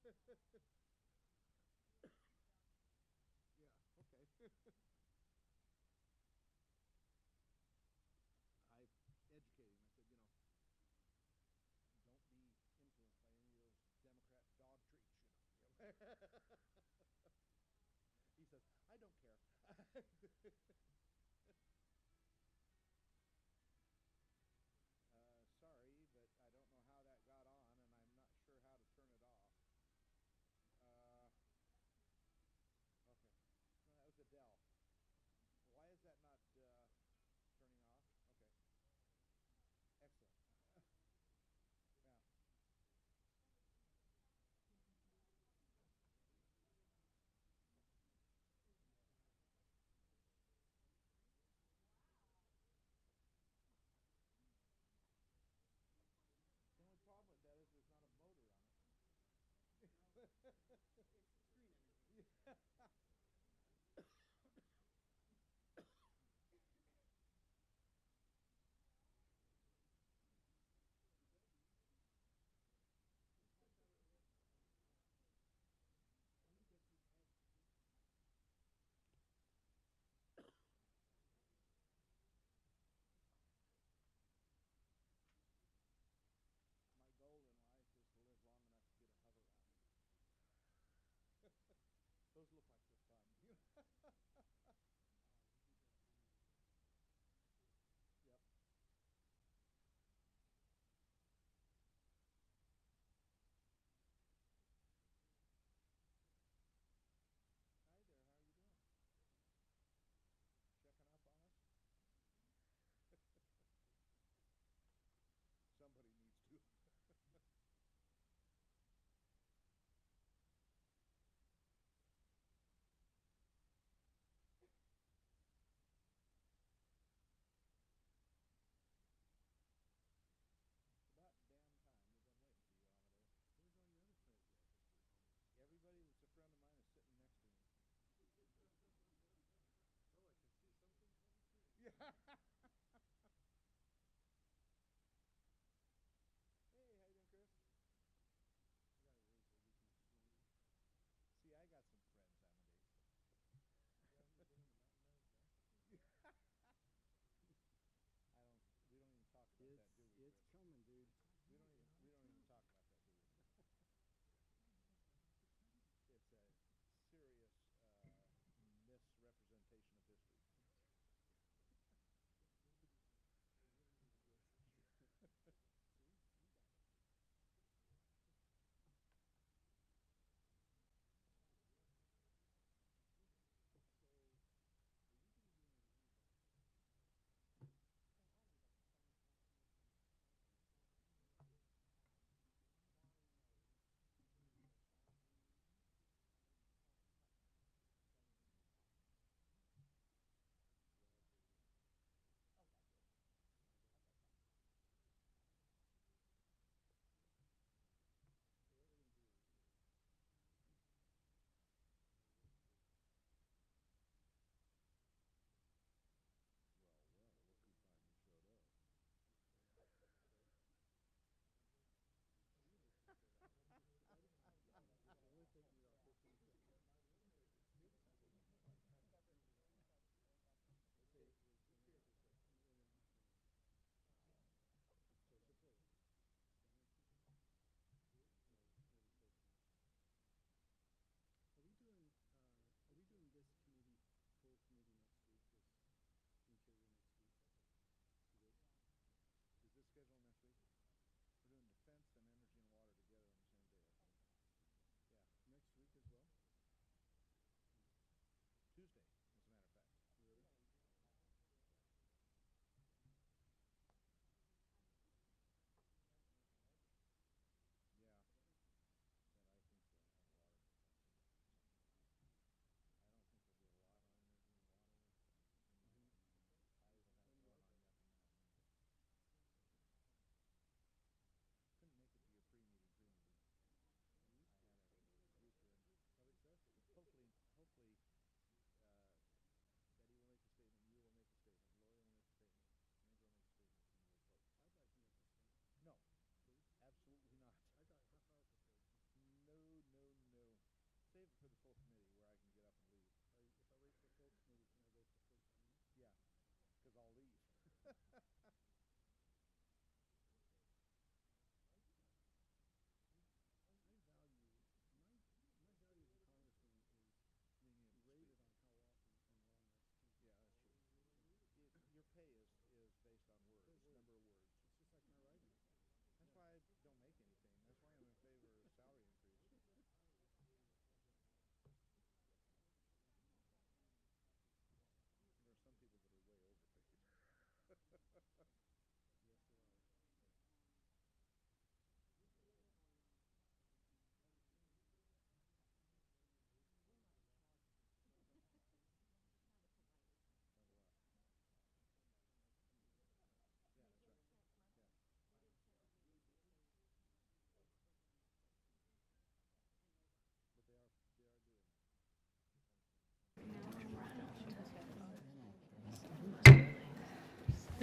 Yeah, okay. I educated him. I said, you know, don't be influenced by any of those Democrat dog treats, you know. He says, I don't care. Sorry, but I don't know how that got on, and I'm not sure how to turn it off. Okay. No, that was Adele. Why is that not turning off? Okay. Excellent. Yeah. The only problem with that is there's not a motor on it. It's screen energy. Yeah. When he gets his head. My goal in life is to live long enough to get a hover round. Those look like they're fun. Oh, you can get a funny one. Yep. Hi there, how are you doing? Checking up on us? Somebody needs to. It's about damn time. We've been waiting for you, Amadeo. Where's all your other friends at, Mr. Holmes? Everybody that's a friend of mine is sitting next to me. Oh, I can see something coming soon. Yeah. Hey, how you doing, Chris? I gotta raise so we can join in. See, I got some friends, Amadeus. You haven't been on the mountain man exact? I don't. We don't even talk about that, do we, Chris? It's coming, dude. It's like We don't moving even. on We its don't even own. talk about that, do we? It's exciting. It's a serious misrepresentation of history.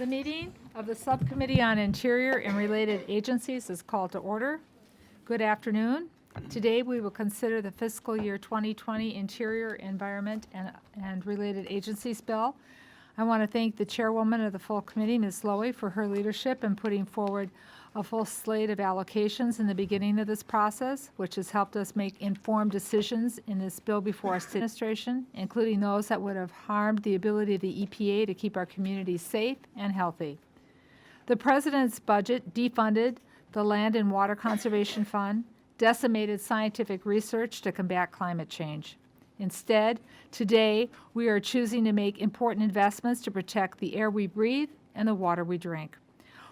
The meeting of the Subcommittee on Interior and Related Agencies is called to order. Good afternoon. Today we will consider the fiscal year 2020 Interior, Environment, and Related Agencies bill. I want to thank the chairwoman of the full committee, Ms. Lowy, for her leadership in putting forward a full slate of allocations in the beginning of this process, which has helped us make informed decisions in this bill before our administration, including those that would have harmed the ability of the EPA to keep our communities safe and healthy. The President's budget defunded the Land and Water Conservation Fund, decimated scientific research to combat climate change. Instead, today, we are choosing to make important investments to protect the air we breathe and the water we drink.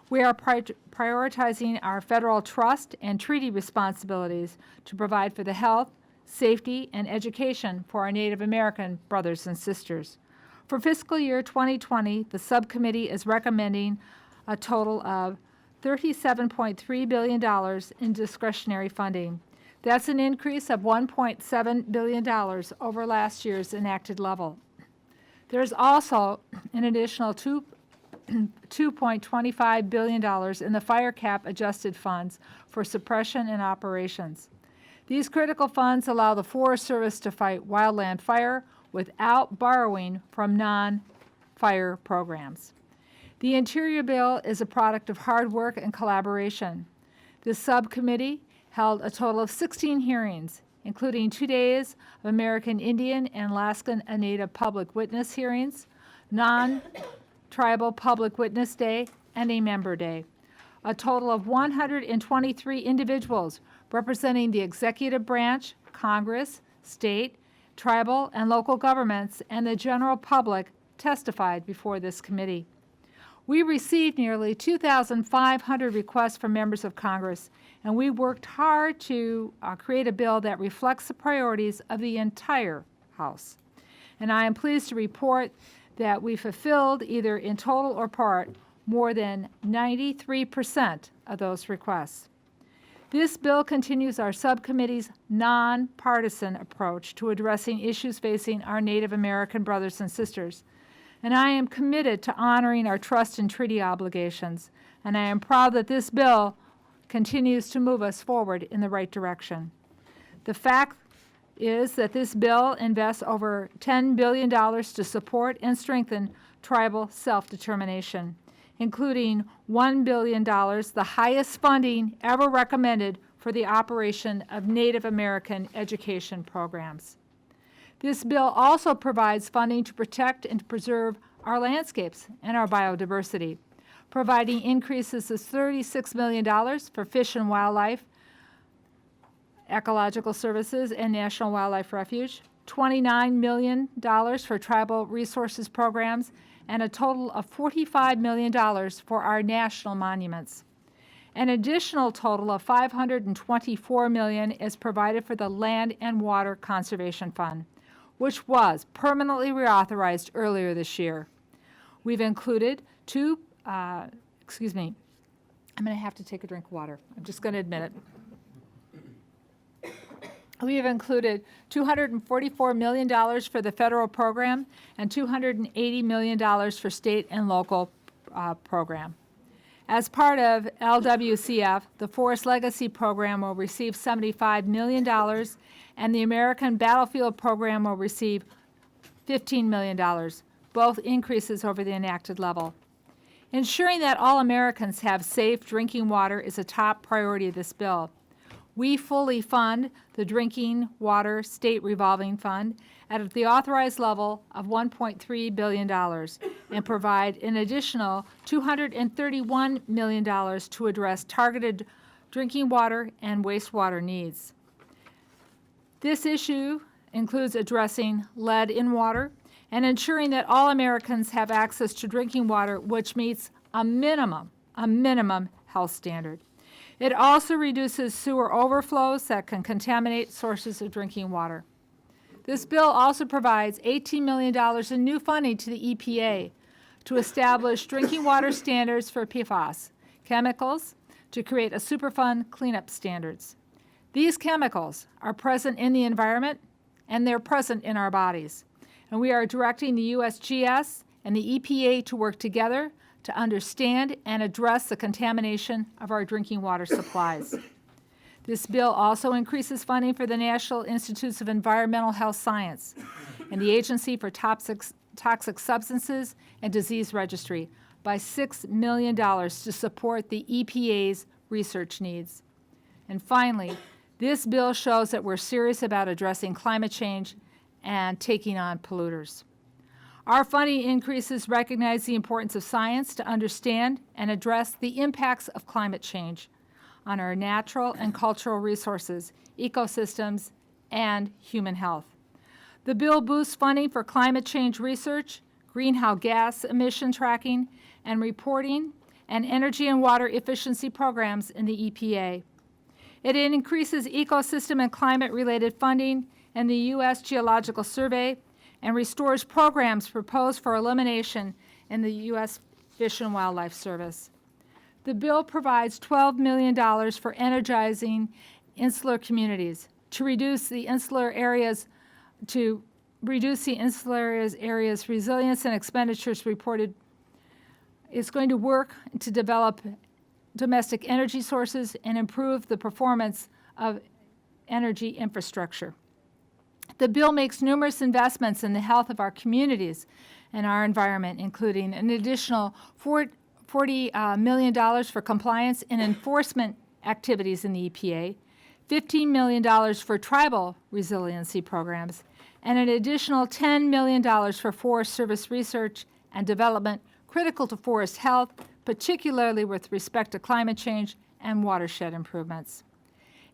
We are prioritizing our federal trust and treaty responsibilities to provide for the health, safety, and education for our Native American brothers and sisters. For fiscal year 2020, the subcommittee is recommending a total of $37.3 billion in discretionary funding. That's an increase of $1.7 billion over last year's enacted level. There's also an additional $2.25 billion in the fire cap adjusted funds for suppression and operations. These critical funds allow the Forest Service to fight wildland fire without borrowing from non-fire programs. The Interior bill is a product of hard work and collaboration. This subcommittee held a total of 16 hearings, including 2 days of American Indian and Alaskan Native public witness hearings, non-tribal public witness day, and a member day. A total of 123 individuals representing the executive branch, Congress, state, tribal, and local governments, and the general public testified before this committee. We received nearly 2,500 requests from members of Congress, and we worked hard to create a bill that reflects the priorities of the entire House. And I am pleased to report that we fulfilled, either in total or part, more than 93% of those requests. This bill continues our subcommittee's nonpartisan approach to addressing issues facing our Native American brothers and sisters. And I am committed to honoring our trust and treaty obligations, and I am proud that this bill continues to move us forward in the right direction. The fact is that this bill invests over $10 billion to support and strengthen tribal self-determination, including $1 billion, the highest funding ever recommended for the operation of Native American education programs. This bill also provides funding to protect and preserve our landscapes and our biodiversity, providing increases of $36 million for fish and wildlife, ecological services, and National Wildlife Refuge, $29 million for tribal resources programs, and a total of $45 million for our national monuments. An additional total of $524 million is provided for the Land and Water Conservation Fund, which was permanently reauthorized earlier this year. We've included I'm going to have to take a drink of water. I'm just going to admit it. We have included $244 million for the federal program and $280 million for state and local program. As part of LWCF, the Forest Legacy Program will receive $75 million, and the American Battlefield Program will receive $15 million, both increases over the enacted level. Ensuring that all Americans have safe drinking water is a top priority of this bill. We fully fund the Drinking Water State Revolving Fund at the authorized level of $1.3 billion and provide an additional $231 million to address targeted drinking water and wastewater needs. This issue includes addressing lead in water and ensuring that all Americans have access to drinking water which meets a minimum health standard. It also reduces sewer overflows that can contaminate sources of drinking water. This bill also provides $18 million in new funding to the EPA to establish drinking water standards for PFAS chemicals to create a Superfund cleanup standards. These chemicals are present in the environment and they're present in our bodies. And we are directing the USGS and the EPA to work together to understand and address the contamination of our drinking water supplies. This bill also increases funding for the National Institutes of Environmental Health Science and the Agency for Toxic Substances and Disease Registry by $6 million to support the EPA's research needs. And finally, this bill shows that we're serious about addressing climate change and taking on polluters. Our funding increases recognize the importance of science to understand and address the impacts of climate change on our natural and cultural resources, ecosystems, and human health. The bill boosts funding for climate change research, greenhouse gas emission tracking and reporting, and energy and water efficiency programs in the EPA. It increases ecosystem and climate-related funding in the U.S. Geological Survey and restores programs proposed for elimination in the U.S. Fish and Wildlife Service. The bill provides $12 million for energizing insular communities to reduce the insular areas' resilience and expenditures reported. It's going to work to develop domestic energy sources and improve the performance of energy infrastructure. The bill makes numerous investments in the health of our communities and our environment, including an additional $40 million for compliance and enforcement activities in the EPA, $15 million for tribal resiliency programs, and an additional $10 million for Forest Service research and development critical to forest health, particularly with respect to climate change and watershed improvements.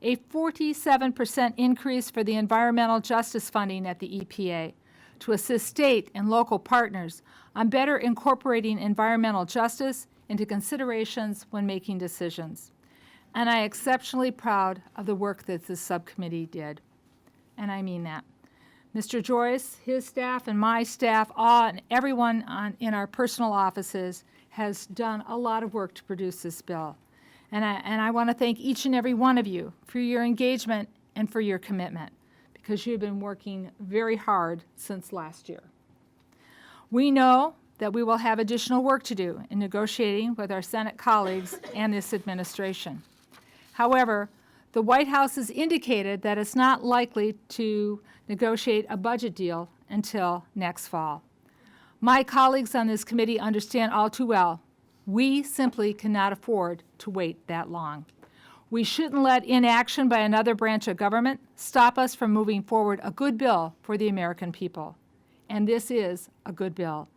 A 47% increase for the environmental justice funding at the EPA to assist state and local partners on better incorporating environmental justice into considerations when making decisions. And I'm exceptionally proud of the work that this subcommittee did. And I mean that. Mr. Joyce, his staff, and my staff, and everyone in our personal offices has done a lot of work to produce this bill. And I want to thank each and every one of you for your engagement and for your commitment, because you've been working very hard since last year. We know that we will have additional work to do in negotiating with our Senate colleagues and this administration. However, the White House has indicated that it's not likely to negotiate a budget deal until next fall. My colleagues on this committee understand all too well we simply cannot afford to wait that long. We shouldn't let inaction by another branch of government stop us from moving forward a good bill for the American people. And this is a good bill.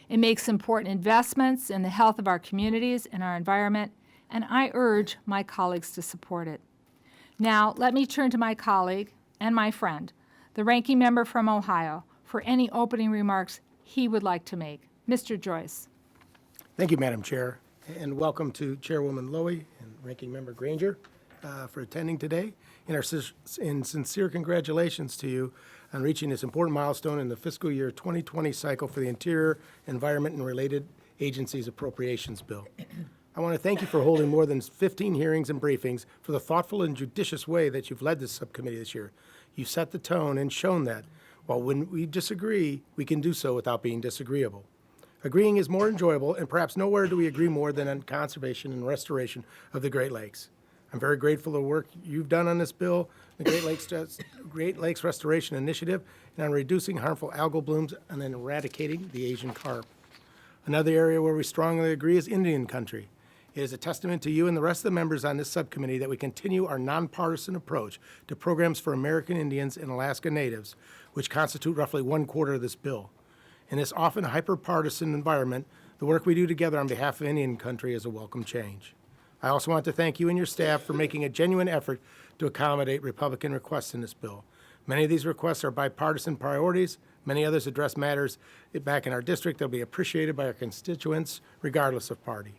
It makes important investments in the health of our communities and our environment, and I urge my colleagues to support it. Now, let me turn to my colleague and my friend, the ranking member from Ohio, for any opening remarks he would like to make. Mr. Joyce. Thank you, Madam Chair, and welcome to Chairwoman Lowy and Ranking Member Granger for attending today, and sincere congratulations to you on reaching this important milestone in the fiscal year 2020 cycle for the Interior, Environment, and Related Agencies Appropriations Bill. I want to thank you for holding more than 15 hearings and briefings, for the thoughtful and judicious way that you've led this subcommittee this year. You've set the tone and shown that, while when we disagree, we can do so without being disagreeable. Agreeing is more enjoyable, and perhaps nowhere do we agree more than on conservation and restoration of the Great Lakes. I'm very grateful for the work you've done on this bill, the Great Lakes Restoration Initiative, and on reducing harmful algal blooms and then eradicating the Asian carp. Another area where we strongly agree is Indian country. It is a testament to you and the rest of the members on this subcommittee that we continue our nonpartisan approach to programs for American Indians and Alaska Natives, which constitute roughly 1/4 of this bill. In this often hyper-partisan environment, the work we do together on behalf of Indian country is a welcome change. I also want to thank you and your staff for making a genuine effort to accommodate Republican requests in this bill. Many of these requests are bipartisan priorities. Many others address matters back in our district that will be appreciated by our constituents, regardless of party.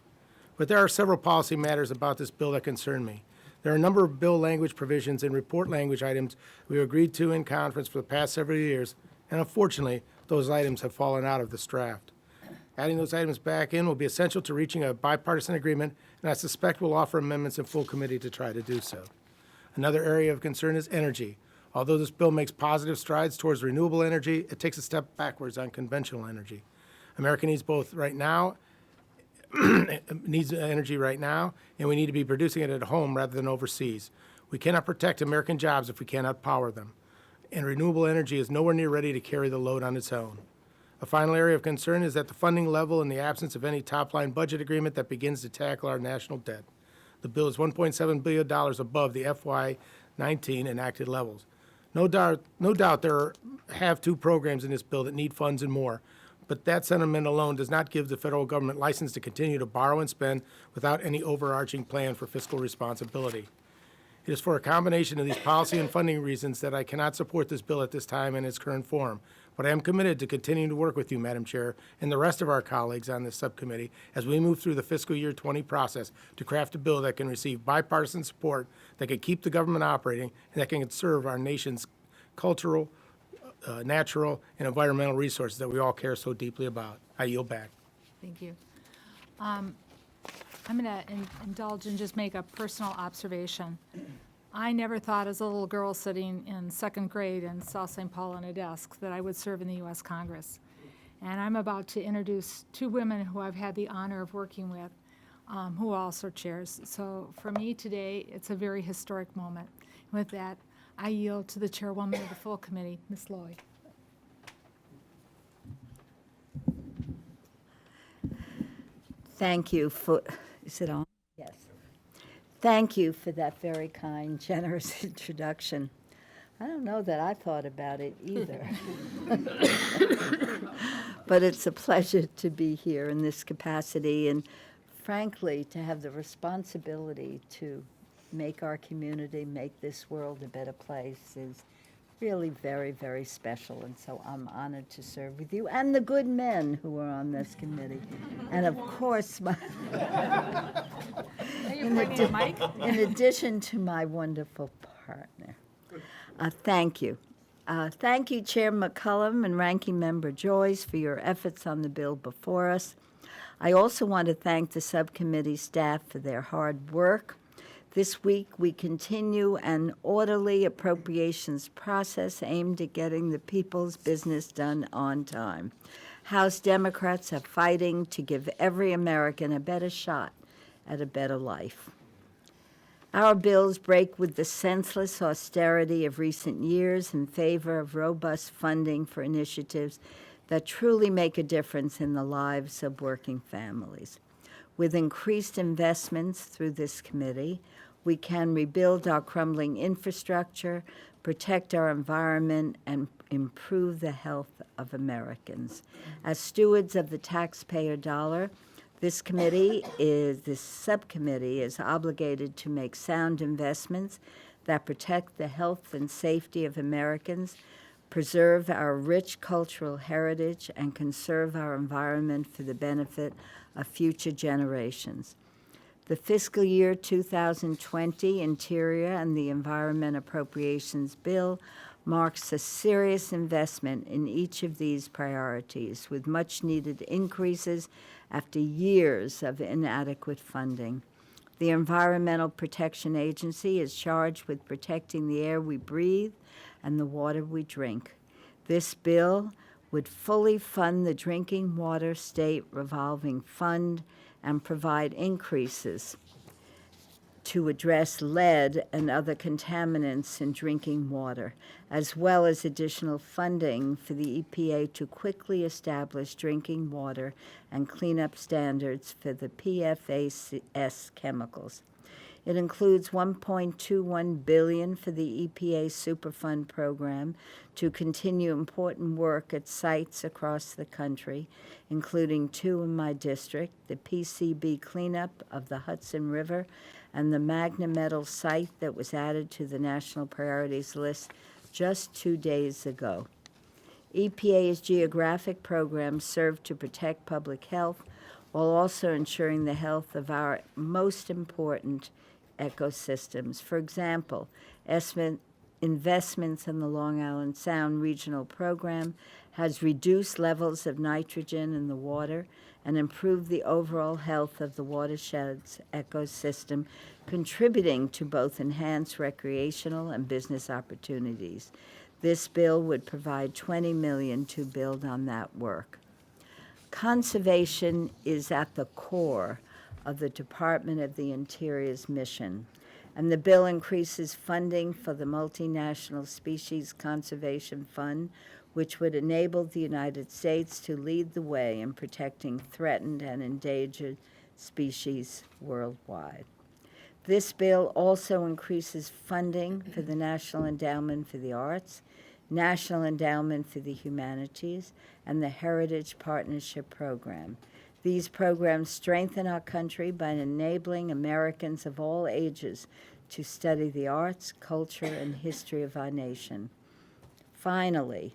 But there are several policy matters about this bill that concern me. There are a number of bill language provisions and report language items we agreed to in conference for the past several years, and unfortunately, those items have fallen out of this draft. Adding those items back in will be essential to reaching a bipartisan agreement, and I suspect we'll offer amendments in full committee to try to do so. Another area of concern is energy. Although this bill makes positive strides towards renewable energy, it takes a step backwards on conventional energy. America needs both right now needs energy right now, and we need to be producing it at home rather than overseas. We cannot protect American jobs if we cannot power them, and renewable energy is nowhere near ready to carry the load on its own. A final area of concern is that the funding level in the absence of any top-line budget agreement that begins to tackle our national debt. The bill is $1.7 billion above the FY19 enacted levels. No doubt there have two programs in this bill that need funds and more, but that sentiment alone does not give the federal government license to continue to borrow and spend without any overarching plan for fiscal responsibility. It is for a combination of these policy and funding reasons that I cannot support this bill at this time in its current form, but I am committed to continuing to work with you, Madam Chair, and the rest of our colleagues on this subcommittee as we move through the fiscal year 20 process to craft a bill that can receive bipartisan support, that can keep the government operating, and that can serve our nation's cultural, natural, and environmental resources that we all care so deeply about. I yield back. Thank you. I'm going to indulge and just make a personal observation. I never thought as a little girl sitting in second grade in South St. Paul on a desk that I would serve in the U.S. Congress. And I'm about to introduce two women who I've had the honor of working with, who are also chairs. So for me today, it's a very historic moment. With that, I yield to the chairwoman of the full committee, Ms. Loy. Thank you for, is it on? Yes. Thank you for that very kind, generous introduction. I don't know that I thought about it either. But it's a pleasure to be here in this capacity and frankly, to have the responsibility to make our community, make this world a better place is really very, very special. And so I'm honored to serve with you and the good men who are on this committee. And of course, in addition to my wonderful partner. Thank you. Thank you, Chair McCullum and Ranking Member Joyce, for your efforts on the bill before us. I also want to thank the subcommittee staff for their hard work. This week, we continue an orderly appropriations process aimed at getting the people's business done on time. House Democrats are fighting to give every American a better shot at a better life. Our bills break with the senseless austerity of recent years in favor of robust funding for initiatives that truly make a difference in the lives of working families. With increased investments through this committee, we can rebuild our crumbling infrastructure, protect our environment, and improve the health of Americans. As stewards of the taxpayer dollar, this subcommittee is obligated to make sound investments that protect the health and safety of Americans, preserve our rich cultural heritage, and conserve our environment for the benefit of future generations. The fiscal year 2020 Interior and the Environment Appropriations Bill marks a serious investment in each of these priorities, with much-needed increases after years of inadequate funding. The Environmental Protection Agency is charged with protecting the air we breathe and the water we drink. This bill would fully fund the Drinking Water State Revolving Fund and provide increases to address lead and other contaminants in drinking water, as well as additional funding for the EPA to quickly establish drinking water and cleanup standards for the PFAS chemicals. It includes $1.21 billion for the EPA Superfund program to continue important work at sites across the country, including two in my district, the PCB cleanup of the Hudson River and the Magna Metal site that was added to the National Priorities List just 2 days ago. EPA's geographic programs serve to protect public health while also ensuring the health of our most important ecosystems. For example, investments in the Long Island Sound Regional Program has reduced levels of nitrogen in the water and improved the overall health of the watershed's ecosystem, contributing to both enhanced recreational and business opportunities. This bill would provide $20 million to build on that work. Conservation is at the core of the Department of the Interior's mission, and the bill increases funding for the Multinational Species Conservation Fund, which would enable the United States to lead the way in protecting threatened and endangered species worldwide. This bill also increases funding for the National Endowment for the Arts, National Endowment for the Humanities, and the Heritage Partnership Program. These programs strengthen our country by enabling Americans of all ages to study the arts, culture, and history of our nation. Finally,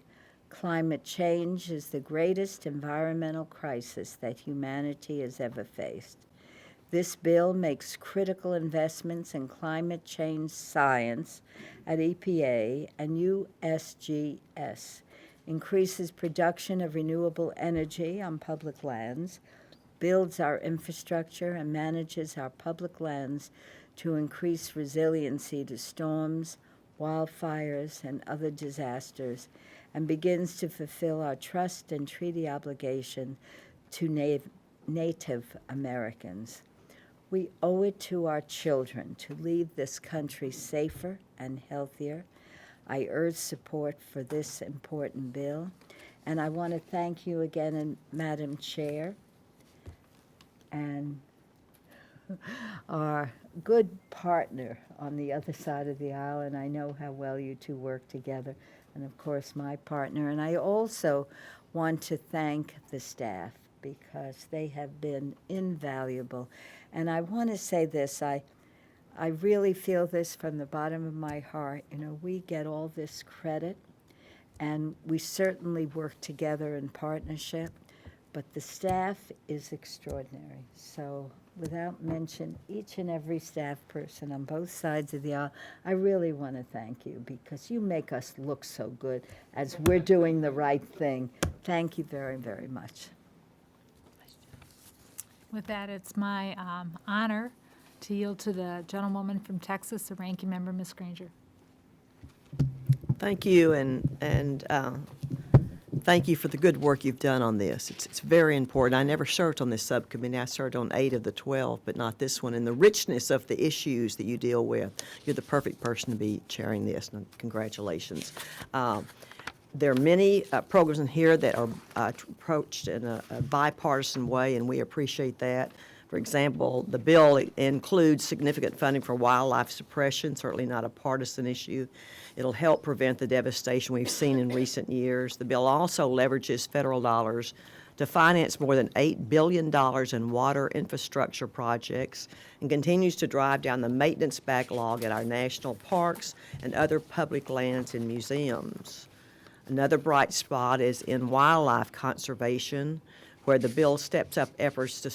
climate change is the greatest environmental crisis that humanity has ever faced. This bill makes critical investments in climate change science at EPA and USGS, increases production of renewable energy on public lands, builds our infrastructure, and manages our public lands to increase resiliency to storms, wildfires, and other disasters, and begins to fulfill our trust and treaty obligation to Native Americans. We owe it to our children to leave this country safer and healthier. I urge support for this important bill, and I want to thank you again, Madam Chair, and our good partner on the other side of the aisle, and I know how well you two work together, and of course my partner. And I also want to thank the staff because they have been invaluable. And I want to say this, I really feel this from the bottom of my heart. You know, we get all this credit, and we certainly work together in partnership, but the staff is extraordinary. So without mention each and every staff person on both sides of the aisle, I really want to thank you because you make us look so good as we're doing the right thing. Thank you very, very much. With that, it's my honor to yield to the gentlewoman from Texas, the ranking member, Ms. Granger. Thank you, and thank you for the good work you've done on this. It's very important. I never served on this subcommittee. I served on 8 of the 12, but not this one. And the richness of the issues that you deal with, you're the perfect person to be chairing this, and congratulations. There are many programs in here that are approached in a bipartisan way, and we appreciate that. For example, the bill includes significant funding for wildlife suppression, certainly not a partisan issue. It'll help prevent the devastation we've seen in recent years. The bill also leverages federal dollars to finance more than $8 billion in water infrastructure projects and continues to drive down the maintenance backlog at our national parks and other public lands and museums. Another bright spot is in wildlife conservation, where the bill steps up efforts to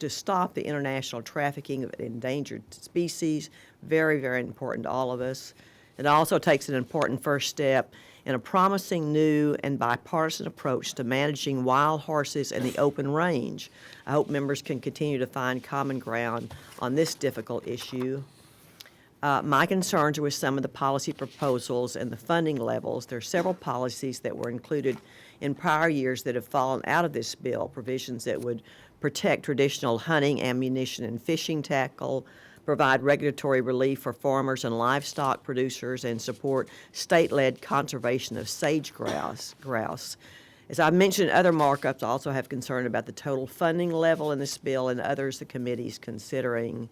stop the international trafficking of endangered species. Very, very important to all of us. It also takes an important first step in a promising new and bipartisan approach to managing wild horses in the open range. I hope members can continue to find common ground on this difficult issue. My concerns are with some of the policy proposals and the funding levels. There are several policies that were included in prior years that have fallen out of this bill, provisions that would protect traditional hunting, ammunition, and fishing tackle, provide regulatory relief for farmers and livestock producers, and support state-led conservation of sage grouse. As I've mentioned, other markups also have concern about the total funding level in this bill and others the committee's considering.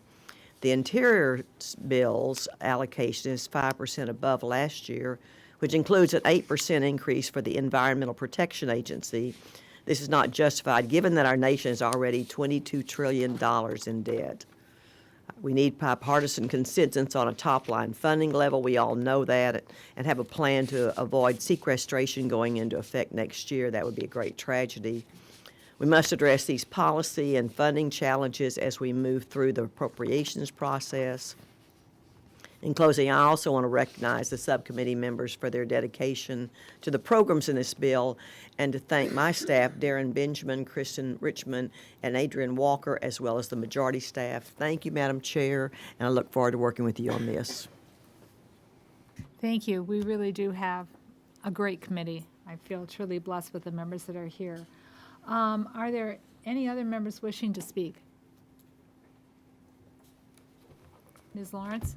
The Interior bill's allocation is 5% above last year, which includes an 8% increase for the Environmental Protection Agency. This is not justified given that our nation is already $22 trillion in debt. We need bipartisan consensus on a top-line funding level. We all know that, and have a plan to avoid sequestration going into effect next year. That would be a great tragedy. We must address these policy and funding challenges as we move through the appropriations process. In closing, I also want to recognize the subcommittee members for their dedication to the programs in this bill, and to thank my staff, Darren Benjamin, Kristen Richmond, and Adrian Walker, as well as the majority staff. Thank you, Madam Chair, and I look forward to working with you on this. Thank you. We really do have a great committee. I feel truly blessed with the members that are here. Are there any other members wishing to speak? Ms. Lawrence?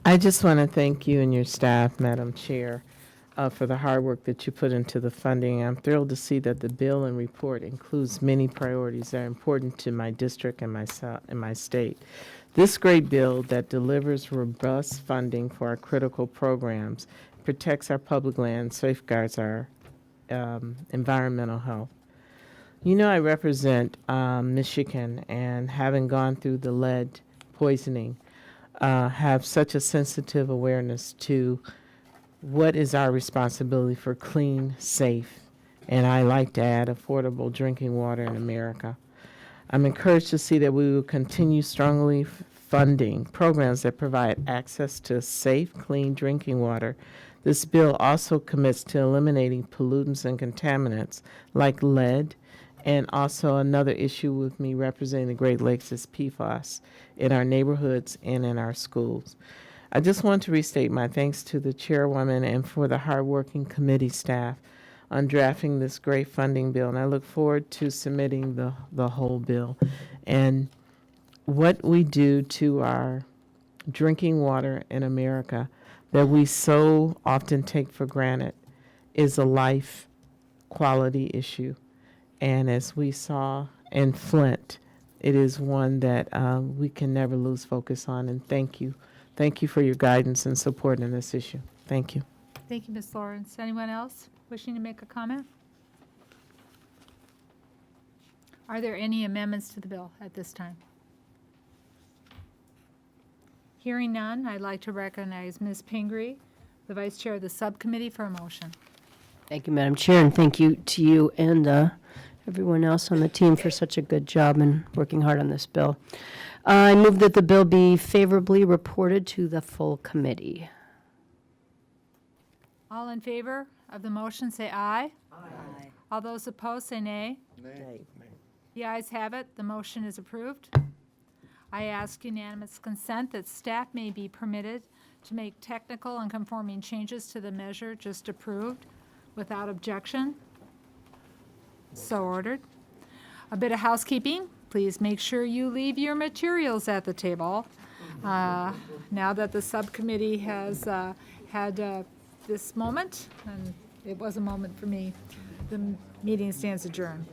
I just want to thank you and your staff, Madam Chair, for the hard work that you put into the funding. I'm thrilled to see that the bill and report includes many priorities that are important to my district and my state. This great bill that delivers robust funding for our critical programs, protects our public land, safeguards our environmental health. You know, I represent Michigan, and having gone through the lead poisoning, have such a sensitive awareness to what is our responsibility for clean, safe, and I like to add affordable drinking water in America. I'm encouraged to see that we will continue strongly funding programs that provide access to safe, clean drinking water. This bill also commits to eliminating pollutants and contaminants like lead, and also another issue with me representing the Great Lakes is PFAS in our neighborhoods and in our schools. I just want to restate my thanks to the chairwoman and for the hardworking committee staff on drafting this great funding bill, and I look forward to submitting the whole bill. And what we do to our drinking water in America that we so often take for granted is a life quality issue. And as we saw in Flint, it is one that we can never lose focus on. And thank you. Thank you for your guidance and support in this issue. Thank you. Thank you, Ms. Lawrence. Anyone else wishing to make a comment? Are there any amendments to the bill at this time? Hearing none, I'd like to recognize Ms. Pingree, the Vice Chair of the Subcommittee, for a motion. Thank you, Madam Chair, and thank you to you and everyone else on the team for such a good job and working hard on this bill. I move that the bill be favorably reported to the full committee. All in favor of the motion, say aye. Aye. All those opposed, say nay. Nay. The ayes have it. The motion is approved. I ask unanimous consent that staff may be permitted to make technical and conforming changes to the measure just approved without objection. So ordered. A bit of housekeeping. Please make sure you leave your materials at the table. Now that the subcommittee has had this moment, and it was a moment for me, the meeting stands adjourned.